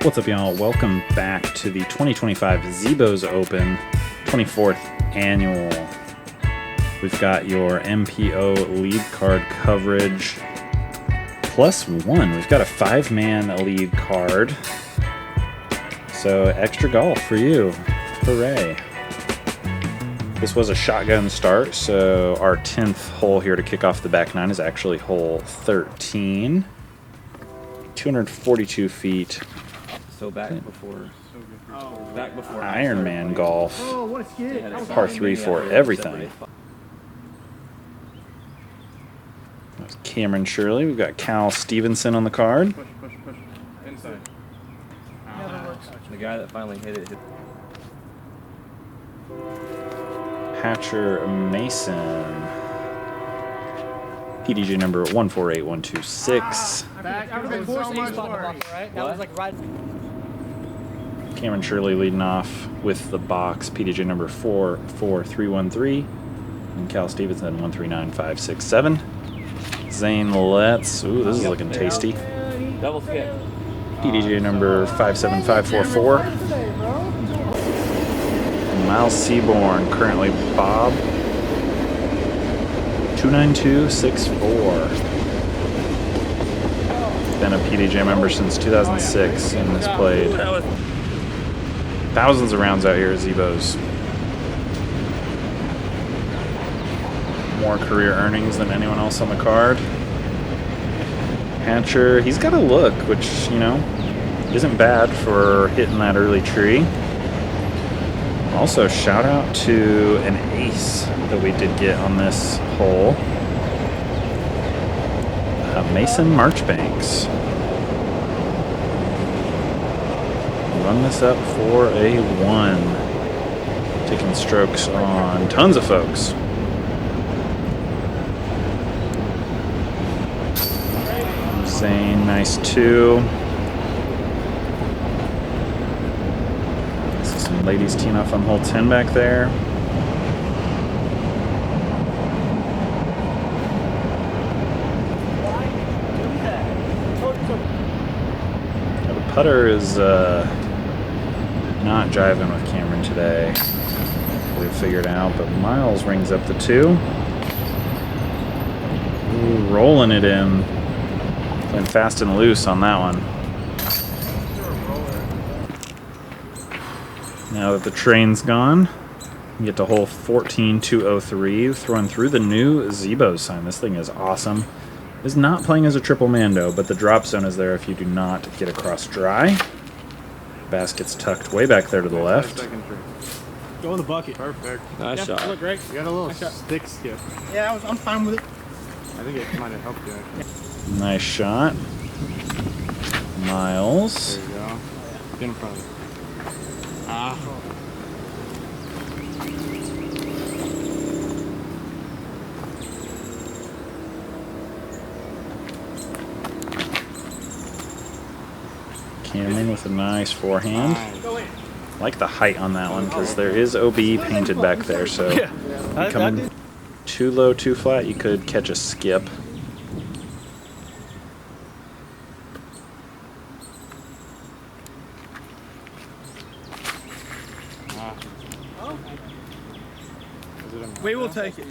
What's up, y'all? Welcome back to the 2025 Z Boaz Open 24th Annual. We've got your MPO lead card coverage plus one. We've got a 5-man lead card. So extra golf for you. Hooray. This was a shotgun start, so our 10th hole here to kick off the back nine is actually hole 13. 242 feet. So back before Ironman golf. Oh, what a skid. Par 3 for everything. That's Cameron Shirley. We've got Cal Stevenson on the card. Push. Inside. The guy that finally hit it. Hatcher Mason. PDG number 148126. Back After the course, you spot the buffer, right? That was like right. Cameron Shirley leading off with the box. PDG number 44313. And Cal Stevenson 139567. Zane Letts. Ooh, this is looking tasty. Double skip. PDG number 57544. Miles Seaborn, currently Bob 29264. Been a PDJ member since 2006 and has played thousands of rounds out here at Z Boaz. More career earnings than anyone else on the card. Hatcher, he's got a look, which, you know, isn't bad for hitting that early tree. Also, shout out to an ace that we did get on this hole. Mason Marchbanks. Run this up for a 1. Taking strokes on tons of folks. Zane, nice 2. Some ladies teeing off on hole 10 back there. Yeah, the putter is not jiving with Cameron today. We've figured out, but Miles rings up the 2. Ooh, rolling it in. Playing fast and loose on that one. Now that the train's gone, we get to hole 14-203, throwing through the new Z Boaz sign. This thing is awesome. It's not playing as a triple mando, but the drop zone is there if you do not get across dry. Basket's tucked way back there to the left. Go in the bucket. Perfect. Nice shot. Look great. You got a little stick skip. Yeah, I'm fine with it. I think it might have helped you. Nice shot. Miles. There you go. Get in front of it. Ah. Cameron with a nice forehand. I like the height on that one because there is OB painted back there, so coming too low, too flat, you could catch a skip. We will take it.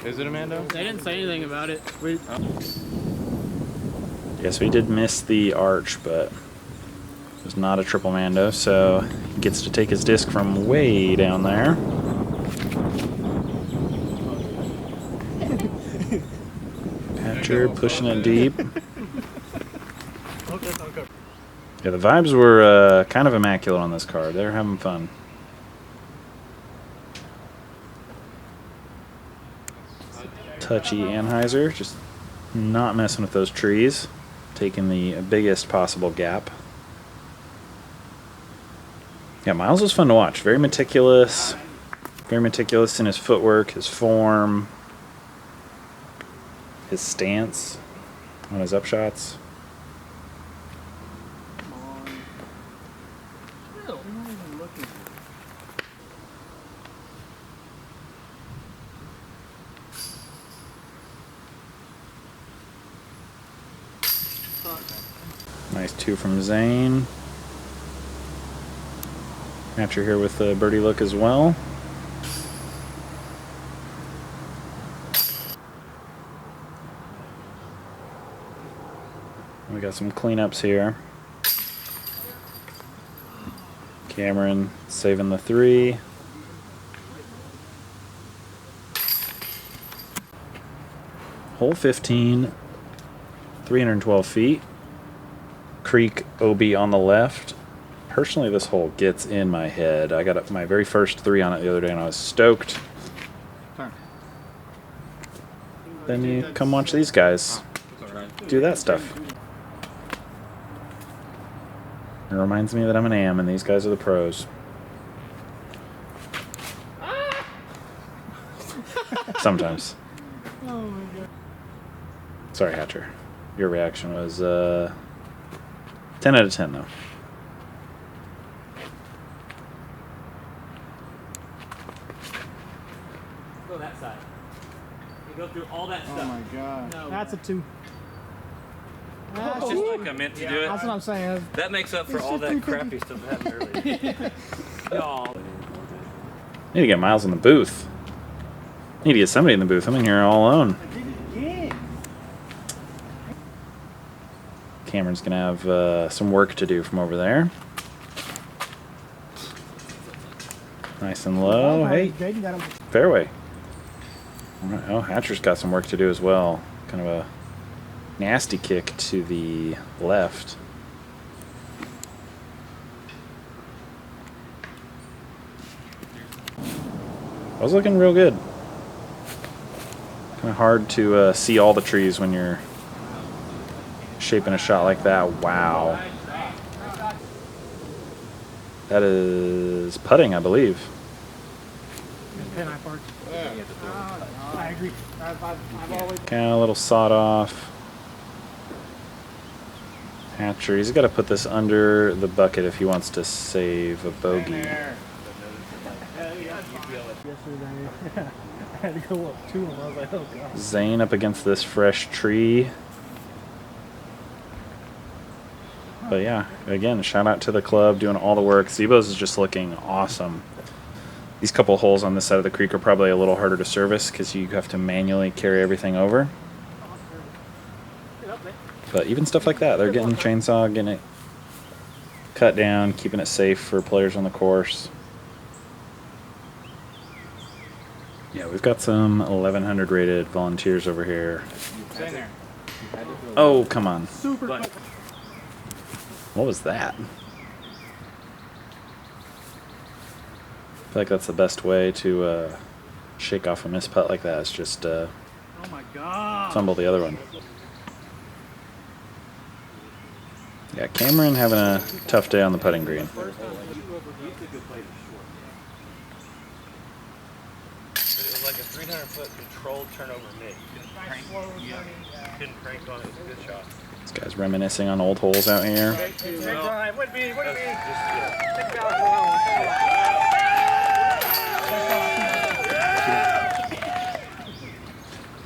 Is it a Mando? They didn't say anything about it. Yes, we did miss the arch, but it was not a triple mando, so he gets to take his disc from way down there. Hatcher pushing it deep. Yeah, the vibes were kind of immaculate on this card. They're having fun. Touchy Anheuser, just not messing with those trees, taking the biggest possible gap. Yeah, Miles was fun to watch. Very meticulous in his footwork, his form, his stance on his upshots. Nice 2 from Zane. Hatcher here with the birdie look as well. We got some cleanups here. Cameron saving the 3. Hole 15, 312 feet. Creek OB on the left. Personally, this hole gets in my head. I got up my very first 3 on it the other day and I was stoked. Then you come watch these guys do that stuff. It reminds me that I'm an AM and these guys are the pros. Sometimes. Oh my god. Sorry, Hatcher. Your reaction was 10 out of 10, though. Go that side. You go through all that Oh stuff. my god. No. That's a 2. It's just like I meant to do it. That's what I'm saying. That makes up for It's all just that 350. crappy stuff that happened earlier. Y'all. Need to get Miles in the booth. Need to get somebody in the booth. I'm in here all alone. Cameron's going to have some work to do from over there. Nice and low. Hey, fairway. All right. Oh, Hatcher's got some work to do as well. Kind of a nasty kick to the left. That was looking real good. Kind of hard to see all the trees when you're shaping a shot like that. Wow. That is putting, I believe. I agree. I've always. Kind of a little sawed off. Hatcher, he's got to put this under the bucket if he wants to save a bogey. Yesterday, I had to go up 2 and I was like, oh god. Zane up against this fresh tree. But yeah, again, shout out to the club doing all the work. Z Boaz is just looking awesome. These couple holes on this side of the creek are probably a little harder to service because you have to manually carry everything over. But even stuff like that, they're getting chainsaw, getting it cut down, keeping it safe for players on the course. Yeah, we've got some 1100 rated volunteers over here. Oh, come on. Super quick. What was that? I feel like that's the best way to shake off a missed putt like that. Is just Oh my god. fumble the other one. Yeah, Cameron having a tough day on the putting green. It was like a 300-foot controlled turnover mitt. Couldn't crank on it. It was a good shot. This guy's reminiscing on old holes out here. Would be.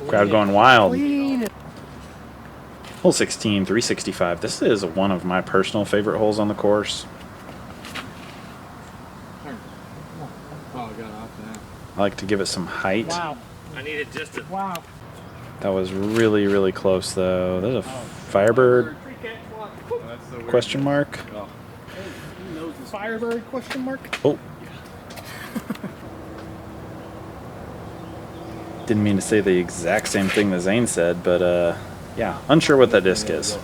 Crowd going wild. Hole 16, 365. This is one of my personal favorite holes on the course. Oh, I got off that. I like to give it some height. Wow. I needed just a... Wow. That was really, really close, though. There's a Firebird question mark. Firebird question mark? Oh. Didn't mean to say the exact same thing that Zane said, but yeah, unsure what that disc is.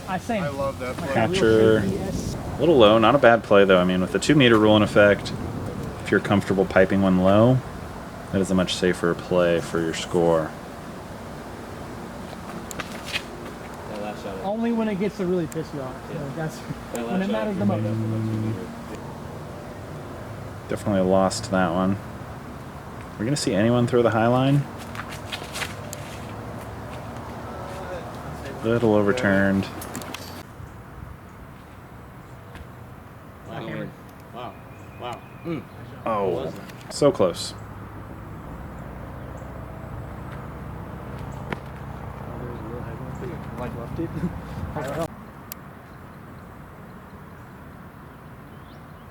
I love that play. Hatcher, a little low, not a bad play though. I mean, with the 2 meter rule in effect, if you're comfortable piping one low, that is a much safer play for your score. Only when it gets to really piss you off. So that's when it matters the most. Definitely lost that one. We're gonna see anyone throw the high line. Little overturned. Wow. Wow. Oh, so close. Like left it.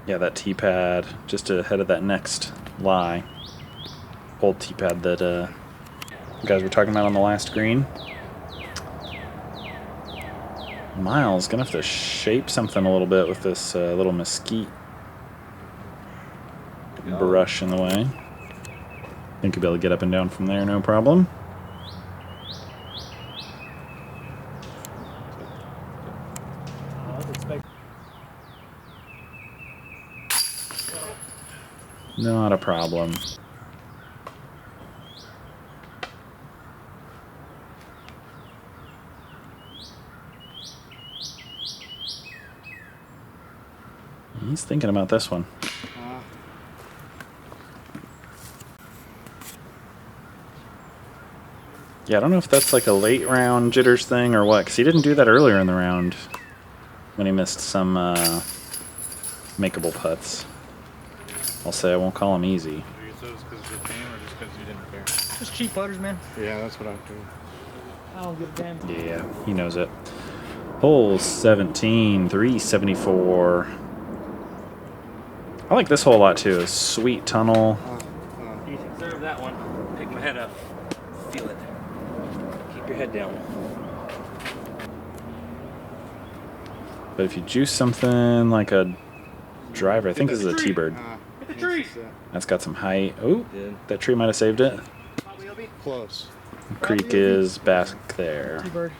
Yeah, that tee pad just ahead of that next lie. Old tee pad that you guys were talking about on the last green. Miles gonna have to shape something a little bit with this little mesquite brush in the way. Think you'll be able to get up and down from there, no problem. Not a problem. He's thinking about this one. Yeah, I don't know if that's like a late round jitters thing or what, because he didn't do that earlier in the round when he missed some makeable putts. I'll say I won't call him easy. Just cheap putters, man. Yeah, that's what I'm doing. I don't give a damn. Yeah, he knows it. Hole 17, 374. I like this hole a lot too. A sweet tunnel. You can serve that one. Pick my head up. Feel it. Keep your head down. But if you juice something like a driver, I think this is a T-bird. Hit the tree. That's got some height. Oh, that tree might have saved it. Close. Creek is back there. T-bird.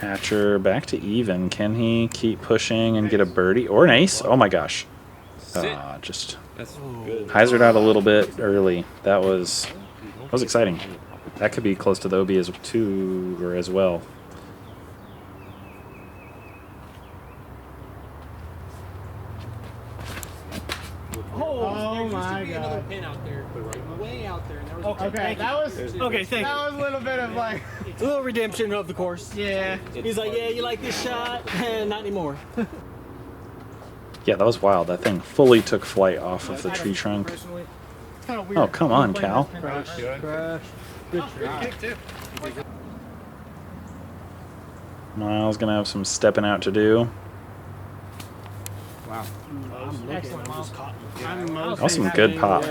Hatcher back to even. Can he keep pushing and get a birdie or an ace? Oh my gosh. Just hyzered out a little bit early. That was exciting. That could be close to the OB as well. Oh my god. Pin out there, way out there. And there was Okay, that was okay. Thank that was a little bit of like you. A little redemption of the course. yeah. He's like, yeah, you like this shot? Not anymore. Yeah, that was wild. That thing fully took flight off of the tree trunk. Kind of weird. Oh, come on, Cal. Crash. Good try. Miles gonna have some stepping out to do. Wow. Excellent, Miles. That was some good pop.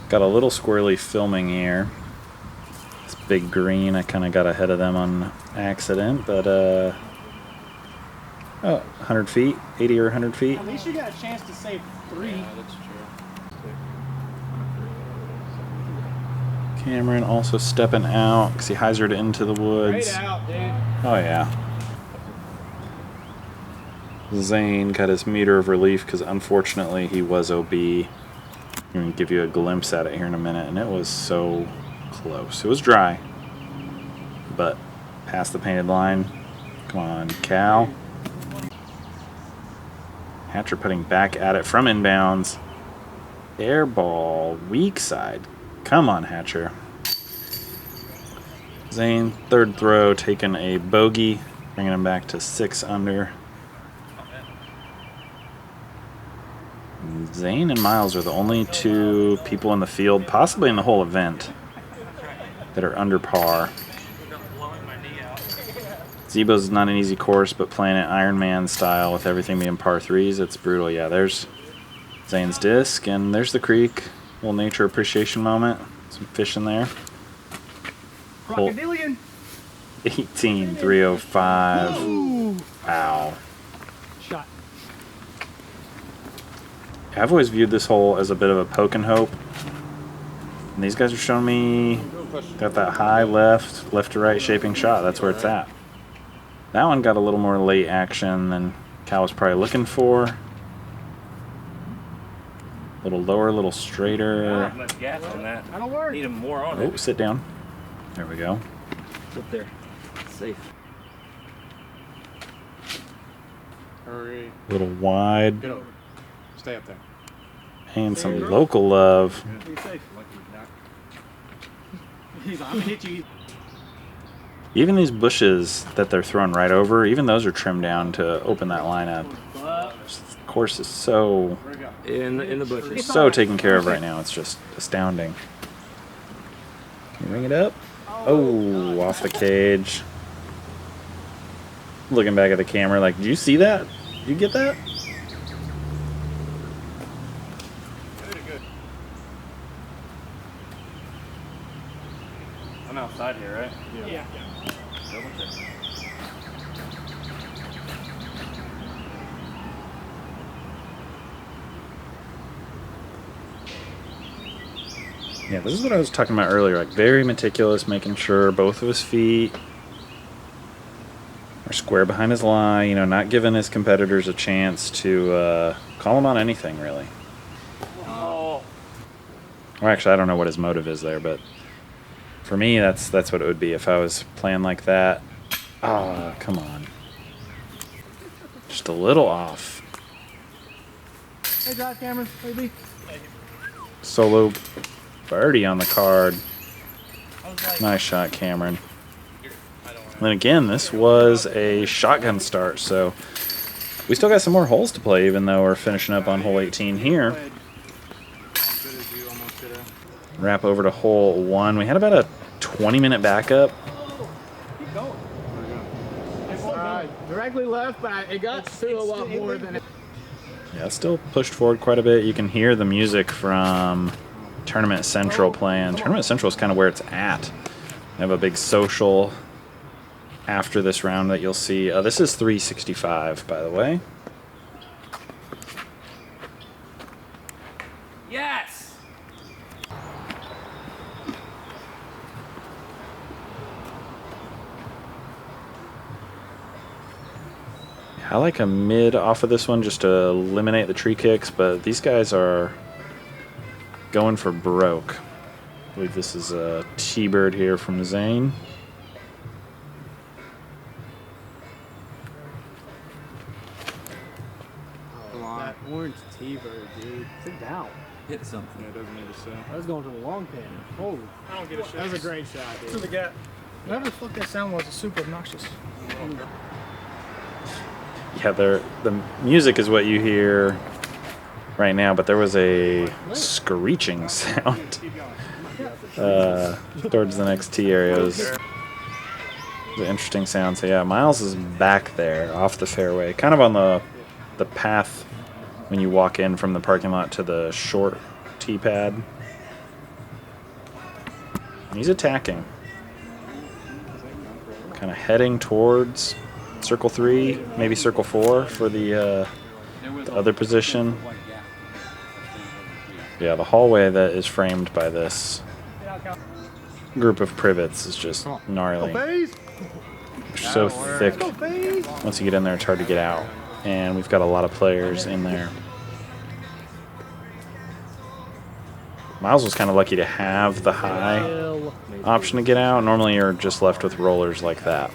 Got a little squirrely filming here. This big green, I kind of got ahead of them on accident, but oh, 100 feet, 80 or 100 feet. At least you got a chance to save 3. Cameron also stepping out because he hyzered into the woods. Straight out, dude. Oh yeah. Zane got his meter of relief because unfortunately he was OB. I'm going to give you a glimpse at it here in a minute, and it was so close. It was dry, but past the painted line. Come on, Cal. Hatcher putting back at it from inbounds. Air ball, weak side. Come on, Hatcher. Zane, third throw, taking a bogey, bringing him back to 6 under. Zane and Miles are the only 2 people in the field, possibly in the whole event, that are under par. Z Boaz is not an easy course, but playing it Ironman style with everything being par 3s, it's brutal. Yeah, there's Zane's disc, and there's the creek. Little nature appreciation moment. Some fish in there. Crocodilian. 18, 305. Wow. Shot. I've always viewed this hole as a bit of a poke and hope. And these guys are showing me got that high left to right shaping shot. That's where it's at. That one got a little more late action than Cal was probably looking for. A little lower, a little straighter. Not much gas on that. That'll work. Need more on Oh, it. sit down. There we go. Up there. Safe. Hurry. A little wide. Get over. Stay up there. And some local love. Be safe. He's I'm gonna hit you. Even these bushes that they're throwing right over, even those are trimmed down to open that lineup. The course is so In the bushes. taken care of right now. It's just astounding. Can you ring it up? Oh, Oh, off the cage. Looking back at the camera like, did you see that? Did you get that? I'm outside here, right? Yeah. Double check. Yeah, this is what I was talking about earlier. Like, very meticulous, making sure both of his feet are square behind his line. You know, not giving his competitors a chance to call him on anything, really. Oh. Or actually, I don't know what his motive is there, but for me, that's what it would be if I was playing like that. Ah, come on. Just a little off. Hey, drive cameras, maybe. Solo birdie on the card. Nice shot, Cameron. And then again, this was a shotgun start, so we still got some more holes to play, even though we're finishing up on hole 18 here. Wrap over to hole 1. We had about a 20-minute backup. Keep going. Directly left, but it got through a lot more than it. Yeah, still pushed forward quite a bit. You can hear the music from Tournament Central playing. Tournament Central is kind of where it's at. They have a big social after this round that you'll see. This is 365, by the way. Yes. I like a mid off of this one just to eliminate the tree kicks, but these guys are going for broke. I believe this is a T-bird here from Zane. That orange T-bird, dude. Sit down. Hit something. Yeah, it doesn't need to sit. I was going to the long pin. Holy. I don't get a shit. That was a great shot, dude. To the gap. Whatever the fuck that sound was, it's super obnoxious. Yeah, the music is what you hear right now, but there was a screeching sound towards the next tee area. It was an interesting sound. So yeah, Miles is back there off the fairway, kind of on the path when you walk in from the parking lot to the short tee pad. He's attacking, kind of heading towards circle 3, maybe circle 4 for the other position. Yeah, the hallway that is framed by this group of privets is just gnarly. They're so thick. Once you get in there, it's hard to get out. And we've got a lot of players in there. Miles was kind of lucky to have the high option to get out. Normally you're just left with rollers like that.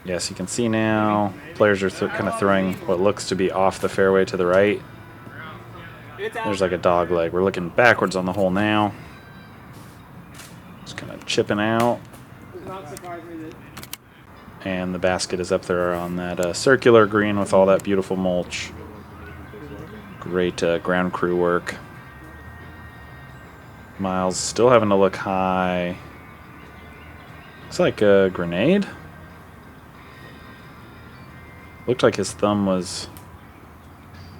Yes, you can see now players are kind of throwing what looks to be off the fairway to the right. There's like a dog leg. We're looking backwards on the hole now. Just kind of chipping out. And the basket is up there on that circular green with all that beautiful mulch. Great ground crew work. Miles still having to look high. Looks like a grenade. Looked like his thumb was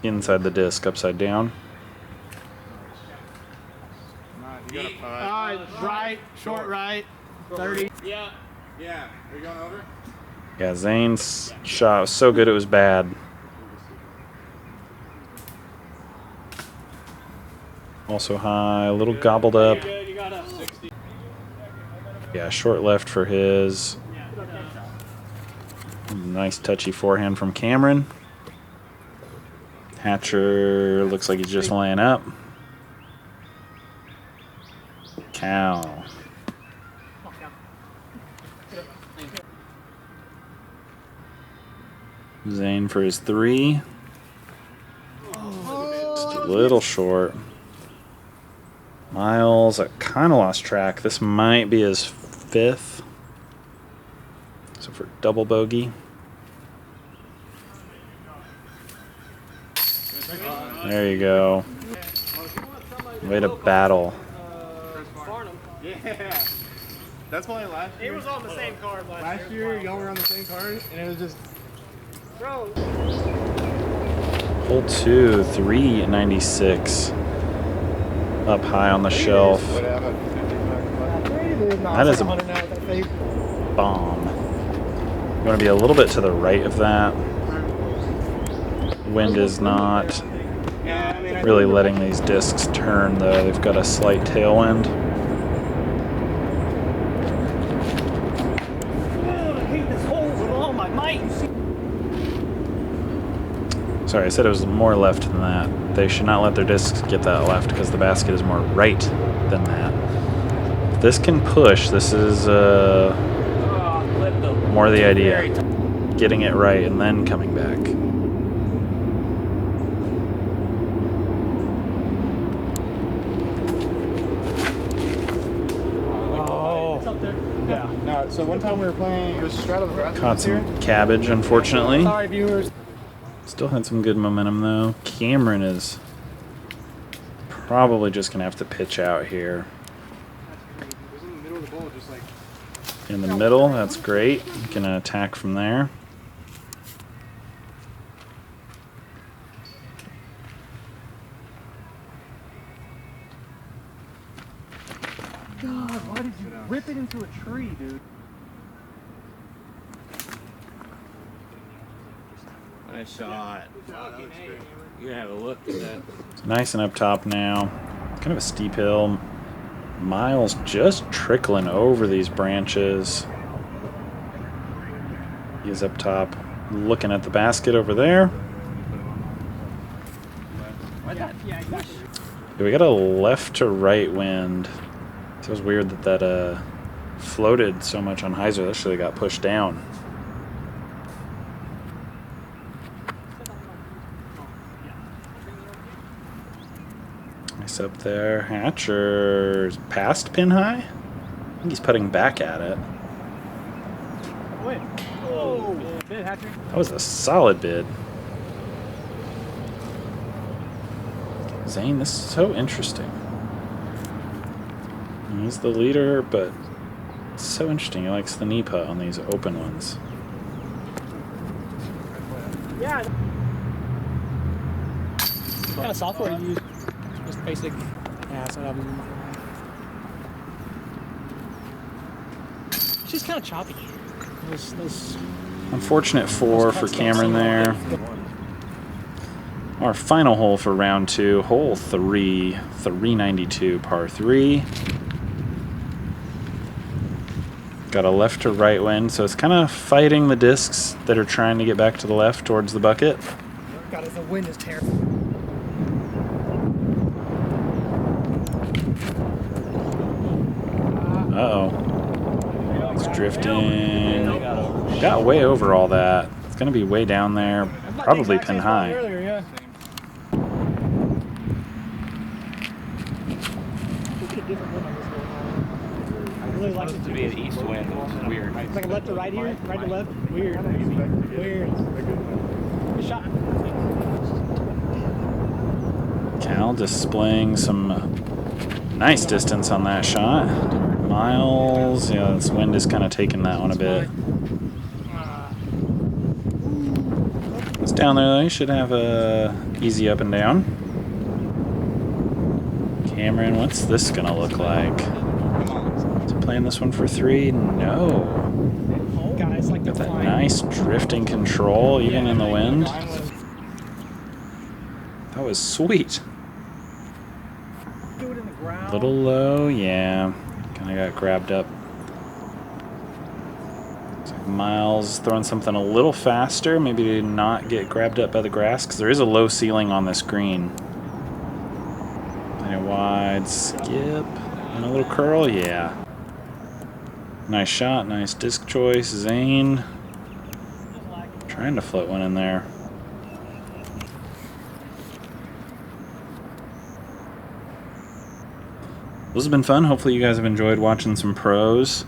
inside the disc, upside down. Right, short right, 30. Yeah. Yeah, are you going over? Yeah, Zane's shot was so good it was bad. Also high, a little gobbled up. Good, you got a 60. Yeah, short left for his. Nice touchy forehand from Cameron. Hatcher looks like he's just laying up. Cow. Zane for his 3. Just a little short. Miles, I kind of lost track. This might be his 5th. So for double bogey. There you go. Way to battle. Yeah. That's why last year. It was on the same card Last year, y'all were on the same card, and it was just. Bro. Hole 2, 396. Up high on the shelf. That is a bomb. You want to be a little bit to the right of that. Wind is not really letting these discs turn, though. They've got a slight tailwind. I hate this hole with all my might. Sorry, I said it was more left than that. They should not let their discs get that left because the basket is more right than that. If this can push, this is more the idea. Getting it right and then coming back. Yeah. No, so one time we were playing, it was straddle the grass. Caught some cabbage, unfortunately. Sorry, viewers. Still had some good momentum, though. Cameron is probably just going to have to pitch out here. It was in the middle of the bowl, just like. In the middle, that's great. You can attack from there. God, why did you rip it into a tree, dude? Nice shot. You have a look at that. It's nice and up top now. Kind of a steep hill. Miles just trickling over these branches. He's up top looking at the basket over there. Yeah, we got a left to right wind. It was weird that floated so much on hyzer. That should have got pushed down. Nice up there. Hatcher's past pin high. I think he's putting back at it. Wait. Oh, bid, Hatcher. That was a solid bid. Zane, this is so interesting. He's the leader, but it's so interesting. He likes the knee putt on these open ones. Yeah. What kind of software do you use? Just basic. Yeah, so it's just kind of choppy. Those Unfortunate 4 for Cameron there. Our final hole for round 2, hole 3, 392 par 3. Got a left to right wind, so it's kind of fighting the discs that are trying to get back to the left towards the bucket. God, the wind is terrible. Uh-oh. It's drifting. Got way over all that. It's going to be way down there, probably pin high. Earlier, yeah. I really like it To be an east wind, which is weird. It's like a left to right here, right to left. Weird. Weird. Good shot. Cal displaying some nice distance on that shot. Miles, yeah, this wind is kind of taking that one a bit. It's down there though. You should have a easy up and down. Cameron, what's this gonna look like? Is he playing this one for 3? No. Guys like Got that nice drifting control even in the wind. That was sweet. Do it in the ground. Little low, yeah. Kind of got grabbed up. Looks like Miles throwing something a little faster, maybe to not get grabbed up by the grass, because there is a low ceiling on this green. And a wide skip and a little curl, yeah. Nice shot, nice disc choice, Zane. Trying to float one in there. This has been fun. Hopefully you guys have enjoyed watching some pros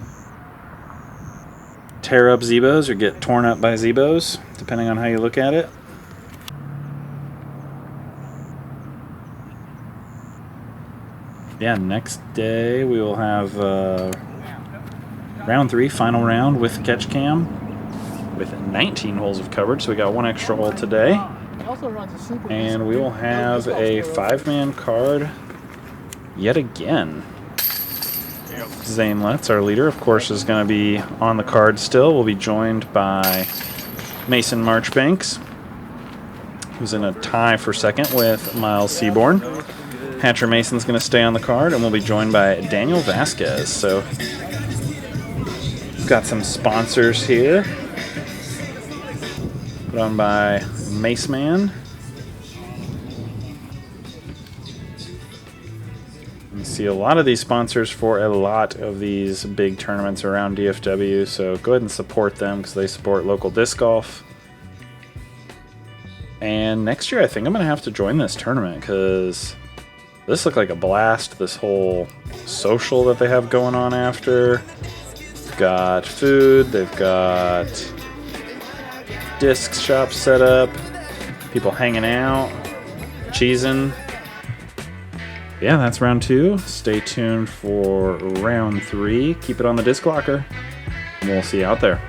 tear up Zebos or get torn up by Zebos, depending on how you look at it. Yeah, next day we will have round 3, final round with catch cam with 19 holes of coverage. So we got one extra hole today. He also runs a super. And we will have a 5-man card yet again. Zane Letts, our leader, of course, is going to be on the card still. We'll be joined by Mason Marchbanks, who's in a tie for second with Miles Seaborn. Hatcher Mason's going to stay on the card, and we'll be joined by Daniel Vasquez. So we've got some sponsors here. Put on by Mace Man. You see a lot of these sponsors for a lot of these big tournaments around DFW, so go ahead and support them because they support local disc golf. And next year I think I'm going to have to join this tournament because this looked like a blast, this whole social that they have going on after. They've got food, they've got disc shops set up, people hanging out, cheesing. Yeah, that's round 2. Stay tuned for round 3. Keep it on the disc locker, and we'll see you out there.